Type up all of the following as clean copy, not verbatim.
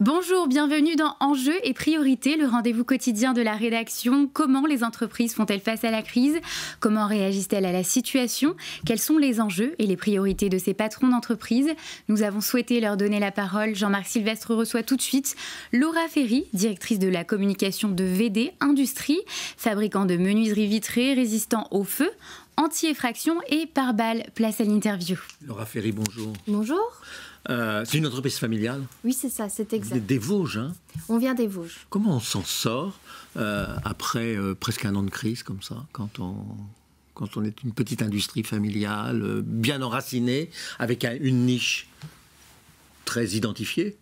Bonjour, bienvenue dans Enjeux et priorités, le rendez-vous quotidien de la rédaction. Comment les entreprises font-elles face à la crise? Comment réagissent-elles à la situation? Quels sont les enjeux et les priorités de ces patrons d'entreprise? Nous avons souhaité leur donner la parole. Jean-Marc Sylvestre reçoit tout de suite Laura Ferry, directrice de la communication de VD Industrie, fabricant de menuiseries vitrées résistant au feu, anti-effraction et pare-balles. Place à l'interview. Laura Ferry, bonjour. Bonjour. C'est une entreprise familiale? Oui, c'est ça, c'est exact. Vous êtes des Vosges, hein? On vient des Vosges. Comment on s'en sort après presque un an de crise comme ça, quand on est une petite industrie familiale, bien enracinée, avec une niche très identifiée,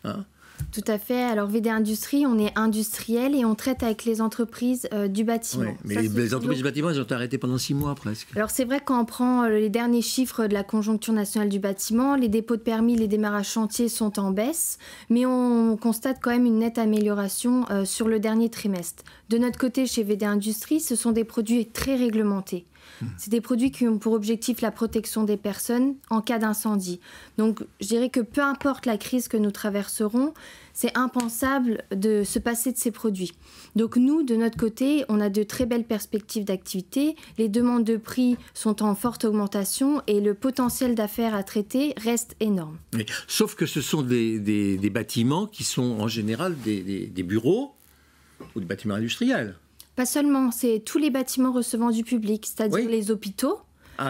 hein? Tout à fait. Alors, VD Industrie, on est industriel et on traite avec les entreprises du bâtiment. Oui, mais les entreprises du bâtiment, elles ont arrêté pendant 6 mois presque. Alors, c'est vrai quand on prend les derniers chiffres de la conjoncture nationale du bâtiment, les dépôts de permis, les démarrages chantiers sont en baisse, mais on constate quand même une nette amélioration sur le dernier trimestre. De notre côté, chez VD Industrie, ce sont des produits très réglementés. C'est des produits qui ont pour objectif la protection des personnes en cas d'incendie. Donc, je dirais que peu importe la crise que nous traverserons, c'est impensable de se passer de ces produits. Donc, nous, de notre côté, on a de très belles perspectives d'activité. Les demandes de prix sont en forte augmentation et le potentiel d'affaires à traiter reste énorme. Mais, sauf que ce sont des bâtiments qui sont en général des bureaux ou des bâtiments industriels. Pas seulement, c'est tous les bâtiments recevant du public, c'est-à-dire les hôpitaux,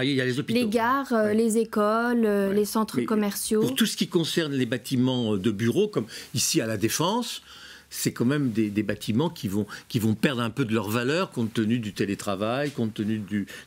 il y a les hôpitaux, les gares, les écoles, les centres commerciaux. Pour tout ce qui concerne les bâtiments de bureaux, comme ici à La Défense, c'est quand même des bâtiments qui vont perdre un peu de leur valeur compte tenu du télétravail, compte tenu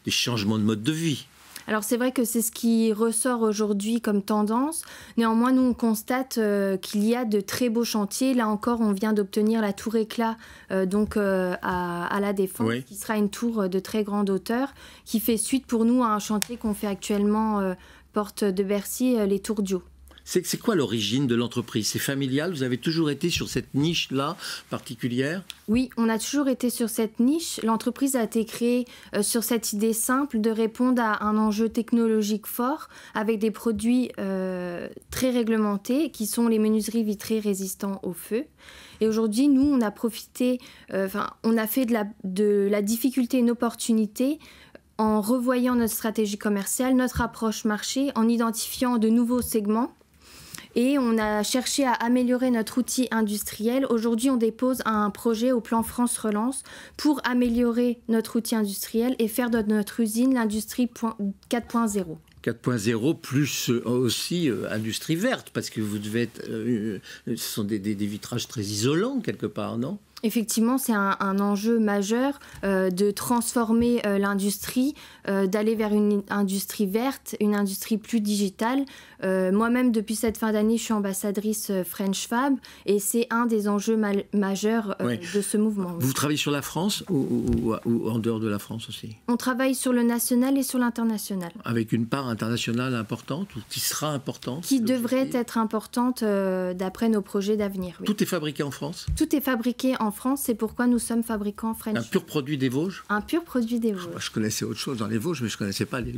des changements de mode de vie. Alors c'est vrai que c'est ce qui ressort aujourd'hui comme tendance. Néanmoins, nous, on constate qu'il y a de très beaux chantiers. Là encore, on vient d'obtenir la tour éclat à La Défense, qui sera une tour de très grande hauteur, qui fait suite pour nous à un chantier qu'on fait actuellement porte de Bercy, les tours Dio. C'est quoi l'origine de l'entreprise? C'est familial? Vous avez toujours été sur cette niche-là particulière? Oui, on a toujours été sur cette niche. L'entreprise a été créée sur cette idée simple de répondre à un enjeu technologique fort avec des produits très réglementés qui sont les menuiseries vitrées résistants au feu. Et aujourd'hui, nous, on a profité, on a fait de la difficulté une opportunité en revoyant notre stratégie commerciale, notre approche marché, en identifiant de nouveaux segments. Et on a cherché à améliorer notre outil industriel. Aujourd'hui, on dépose un projet au plan France Relance pour améliorer notre outil industriel et faire de notre usine l'industrie 4.0. 4.0 plus aussi industrie verte, parce que vous devez être... ce sont des vitrages très isolants quelque part, non ? Effectivement, c'est un enjeu majeur de transformer l'industrie, d'aller vers une industrie verte, une industrie plus digitale. Moi-même, depuis cette fin d'année, je suis ambassadrice French Fab et c'est un des enjeux majeurs de ce mouvement. Vous travaillez sur la France ou en dehors de la France aussi? On travaille sur le national et sur l'international. Avec une part internationale importante ou qui sera importante? Qui devrait être importante d'après nos projets d'avenir. Oui. Tout est fabriqué en France? Tout est fabriqué en France, c'est pourquoi nous sommes fabricants French. Un pur produit des Vosges? Un pur produit des Vosges. Je connaissais autre chose dans les Vosges, mais je ne connaissais pas les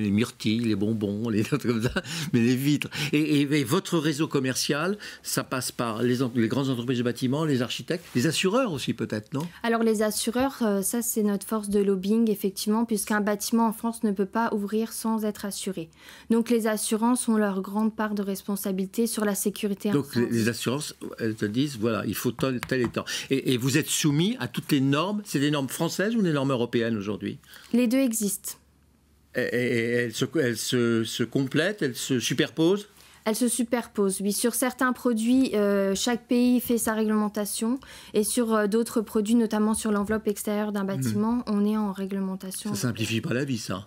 myrtilles, les bonbons, les trucs comme ça, mais les vitres. Et votre réseau commercial, ça passe par les grandes entreprises de bâtiments, les architectes, les assureurs aussi peut-être, non? Alors les assureurs, ça c'est notre force de lobbying, effectivement, puisqu'un bâtiment en France ne peut pas ouvrir sans être assuré. Donc les assurances ont leur grande part de responsabilité sur la sécurité incendie. Donc les assurances, elles te disent, voilà, il faut tel et temps. Et vous êtes soumis à toutes les normes. C'est des normes françaises ou des normes européennes aujourd'hui? Les deux existent. Et elles se complètent, elles se superposent? Elles se superposent, oui. Sur certains produits, chaque pays fait sa réglementation. Et sur d'autres produits, notamment sur l'enveloppe extérieure d'un bâtiment, on est en réglementation. Ça simplifie pas la vie, ça.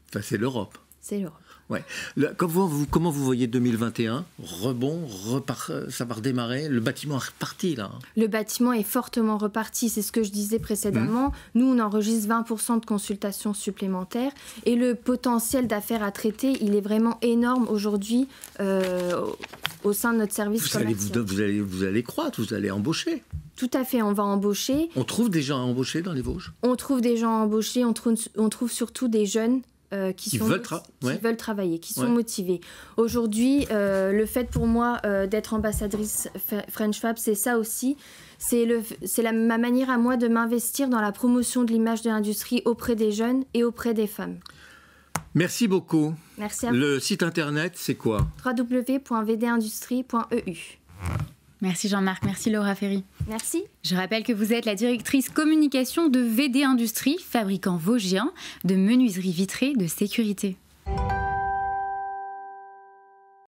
Enfin, c'est l'Europe. C'est l'Europe. Ouais. Comment vous voyez 2021? Rebond, ça va redémarrer. Le bâtiment est reparti, là. Le bâtiment est fortement reparti. C'est ce que je disais précédemment. Nous, on enregistre 20% de consultations supplémentaires. Et le potentiel d'affaires à traiter, il est vraiment énorme aujourd'hui au sein de notre service commercial. Vous allez croître, vous allez embaucher. Tout à fait, on va embaucher. On trouve des gens à embaucher dans les Vosges? On trouve des gens à embaucher. On trouve surtout des jeunes qui veulent travailler, qui sont motivés. Aujourd'hui, le fait pour moi d'être ambassadrice French Fab, c'est ça aussi. C'est ma manière à moi de m'investir dans la promotion de l'image de l'industrie auprès des jeunes et auprès des femmes. Merci beaucoup. Merci à vous. Le site internet, c'est quoi? www.vdindustrie.eu. Merci Jean-Marc, merci Laura Ferry. Merci. Je rappelle que vous êtes la directrice communication de VD Industrie, fabricant vosgien de menuiseries vitrées de sécurité.